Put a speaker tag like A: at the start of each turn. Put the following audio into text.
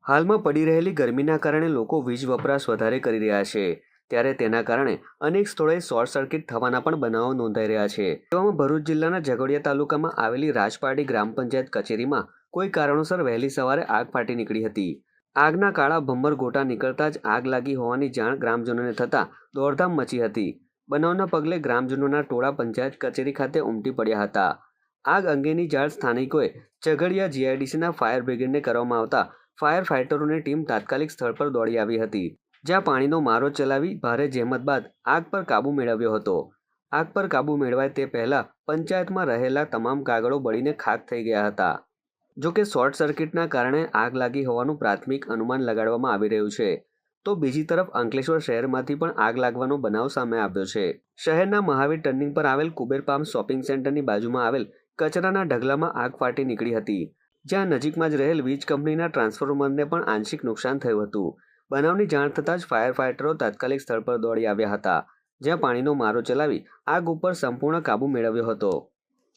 A: હાલમાં પડી રહેલી ગરમીના કારણે લોકો વીજ વપરાશ વધારે કરી રહ્યા છે, ત્યારે તેના કારણે અનેક સ્થળોએ શોર્ટ સર્કિટ થવાના પણ બનાવો નોંધાઈ રહ્યા છે। તેવામાં ભરૂચ જિલ્લાના ઝઘડિયા તાલુકામાં આવેલી રાજપારડી ગ્રામ પંચાયત કચેરીમાં કોઈ કારણોસર વહેલી સવારે આગ ફાટી નીકળી હતી। આગના કાળા ભમ્બર ગોટા નીકળતા જ આગ લાગી હોવાની જાણ ગ્રામજનોને થતાં દોડધામ મચી હતી। બનાવના પગલે ગ્રામજનોના ટોળા પંચાયત કચેરી ખાતે ઉમટી પડ્યા હતા। આગ અંગેની જાણ સ્થાનિકોએ ઝઘડિયા જીઆઈડીસીના ફાયર બ્રિગેડને કરવામાં આવતા ફાયર ફાઇટરોની ટીમ તાત્કાલિક સ્થળ પર દોડી આવી હતી, જ્યાં પાણીનો મારો ચલાવી ભારે જહેમત બાદ આગ પર કાબૂ મેળવ્યો હતો। આગ પર કાબૂ મેળવાય તે પહેલા પંચાયતમાં રહેલા તમામ કાગળો બળીને ખાખ થઈ ગયા હતા। જોકે શોર્ટ સર્કિટના કારણે આગ લાગી હોવાનું પ્રાથમિક અનુમાન લગાડવામાં આવી રહ્યું છે, તો બીજી તરફ અંકલેશ્વર શહેરમાંથી પણ આગ લાગવાનો બનાવ સામે આવ્યો છે। શહેરના મહાવીર ટર્નિંગ પર આવેલ કુબેર પામ શોપિંગ સેન્ટરની બાજુમાં આવેલ કચરાના ઢગલામાં આગ ફાટી નીકળી હતી, જ્યાં નજીકમાં જ રહેલ વીજ કંપનીના ટ્રાન્સફોર્મરને પણ આંશિક નુકસાન થયું હતું। બનાવની જાણ થતાં જ ફાયર ફાઇટરો તાત્કાલિક સ્થળ પર દોડી આવ્યા હતા, જ્યાં પાણીનો મારો ચલાવી આગ ઉપર સંપૂર્ણ કાબૂ મેળવ્યો હતો।